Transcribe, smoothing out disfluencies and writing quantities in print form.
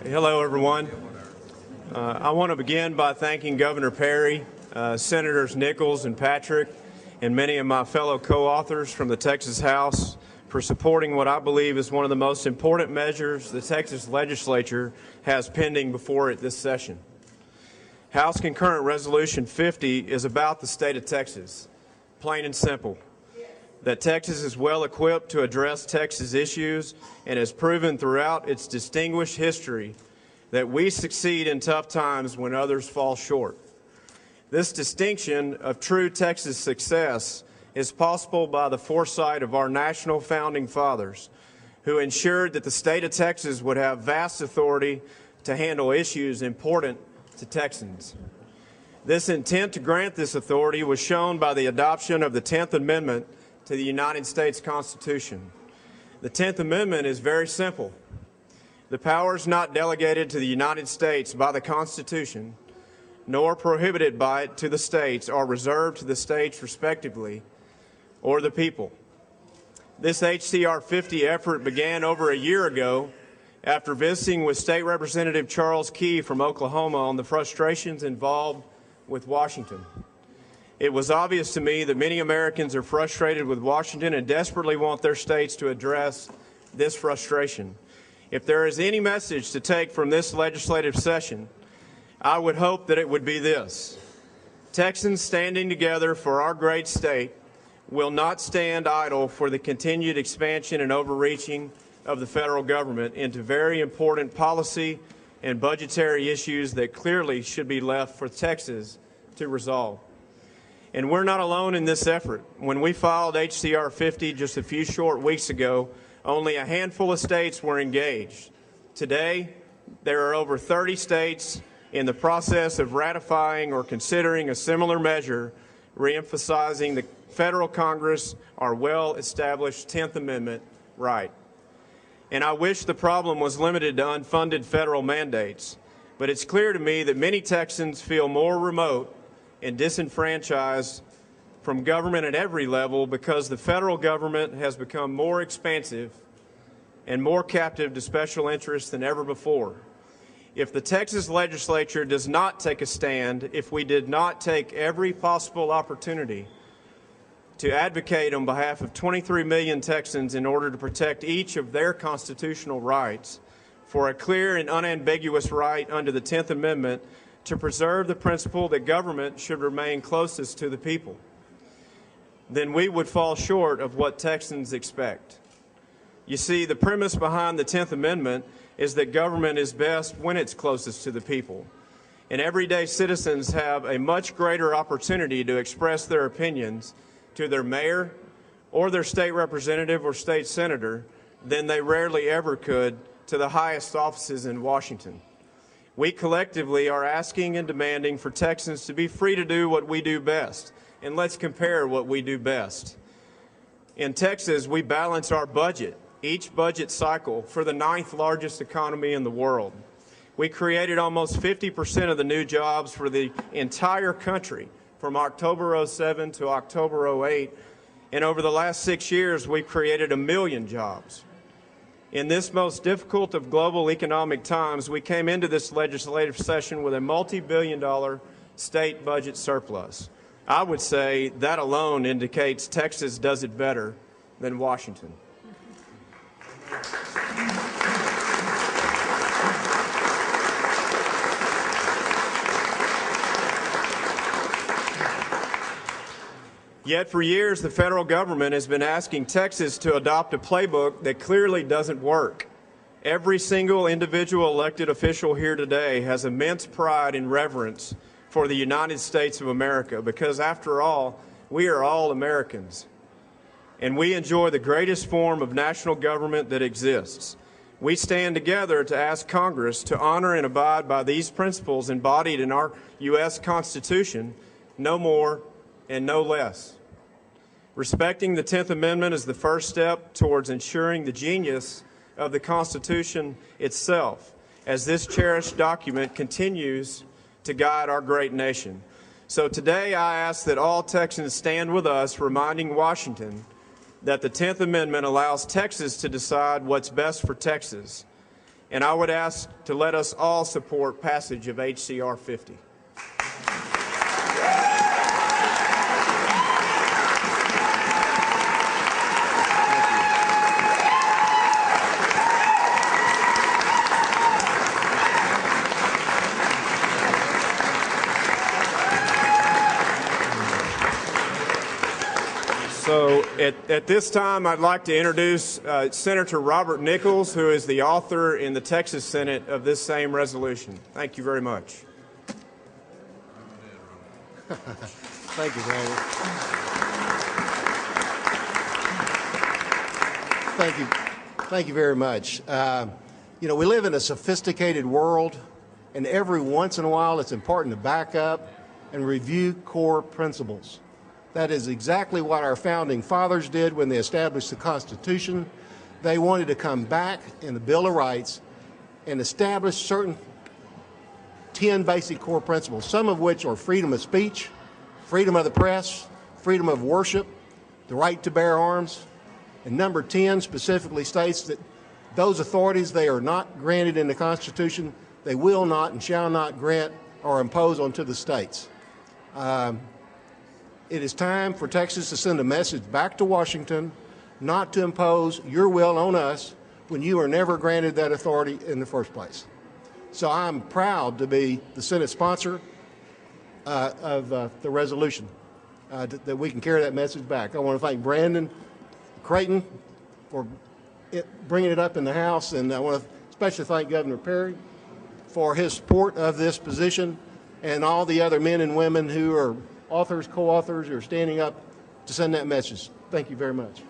Hello, everyone. I want to begin by thanking Governor Perry, Senators Nichols and Patrick, and many of my fellow co-authors from the Texas House for supporting what I believe is one of the most important measures the Texas legislature has pending before it this session. House Concurrent Resolution 50 is about the state of Texas, plain and simple. That Texas is well equipped to address Texas issues and has proven throughout its distinguished history that we succeed in tough times when others fall short. This distinction of true Texas success is possible by the foresight of our national founding fathers, who ensured that the state of Texas would have vast authority to handle issues important to Texans. This intent to grant this authority was shown by the adoption of the 10th Amendment to the United States Constitution. The 10th Amendment is very simple. The powers not delegated to the United States by the Constitution, nor prohibited by it to the states, are reserved to the states respectively, or the people. This HCR 50 effort began over a year ago after visiting with State Representative Charles Key from Oklahoma on the frustrations involved with Washington. It was obvious to me that many Americans are frustrated with Washington and desperately want their states to address this frustration. If there is any message to take from this legislative session, I would hope that it would be this: Texans standing together for our great state will not stand idle for the continued expansion and overreaching of the federal government into very important policy and budgetary issues that clearly should be left for Texas to resolve. And we're not alone in this effort. When we filed HCR 50 just a few short weeks ago, only a handful of states were engaged. Today, there are over 30 states in the process of ratifying or considering a similar measure, reemphasizing the federal Congress our well-established 10th Amendment right. And I wish the problem was limited to unfunded federal mandates, but it's clear to me that many Texans feel more remote and disenfranchised from government at every level because the federal government has become more expansive and more captive to special interests than ever before. If the Texas legislature does not take a stand, if we did not take every possible opportunity to advocate on behalf of 23 million Texans in order to protect each of their constitutional rights for a clear and unambiguous right under the 10th Amendment to preserve the principle that government should remain closest to the people, then we would fall short of what Texans expect. You see, the premise behind the 10th Amendment is that government is best when it's closest to the people, and everyday citizens have a much greater opportunity to express their opinions to their mayor or their state representative or state senator than they rarely ever could to the highest offices in Washington. We collectively are asking and demanding for Texans to be free to do what we do best. And let's compare what we do best. In Texas, we balance our budget, each budget cycle, for the 9th largest economy in the world. We created almost 50% of the new jobs for the entire country from October 07 to October 08. And over the last 6 years, we've created 1 million jobs. In this most difficult of global economic times, we came into this legislative session with a multi-billion-dollar state budget surplus. I would say that alone indicates Texas does it better than Washington. Yet for years, the federal government has been asking Texas to adopt a playbook that clearly doesn't work. Every single individual elected official here today has immense pride and reverence for the United States of America because, after all, we are all Americans. And we enjoy the greatest form of national government that exists. We stand together to ask Congress to honor and abide by these principles embodied in our U.S. Constitution, no more and no less. Respecting the 10th Amendment is the first step towards ensuring the genius of the Constitution itself, as this cherished document continues to guide our great nation. So today I ask that all Texans stand with us, reminding Washington that the 10th Amendment allows Texas to decide what's best for Texas, and I would ask to let us all support passage of H.C.R. 50. So at this time, I'd like to introduce Senator Robert Nichols, who is the author in the Texas Senate of this same resolution. Thank you very much. Thank you, Brandon. Thank you very much. You know, we live in a sophisticated world, and every once in a while it's important to back up and review core principles. That is exactly what our founding fathers did when they established the Constitution. They wanted to come back in the Bill of Rights and establish certain 10 basic core principles, some of which are freedom of speech, freedom of the press, freedom of worship, the right to bear arms. And number 10 specifically states that those authorities they are not granted in the Constitution, they will not and shall not grant or impose onto the states. It is time for Texas to send a message back to Washington not to impose your will on us when you are never granted that authority in the first place. So I'm proud to be the Senate sponsor of the resolution that we can carry that message back. I want to thank Brandon, Creighton for bringing it up in the House, and I want to especially thank Governor Perry for his support of this position and all the other men and women who are authors, co-authors, are standing up to send that message. Thank you very much.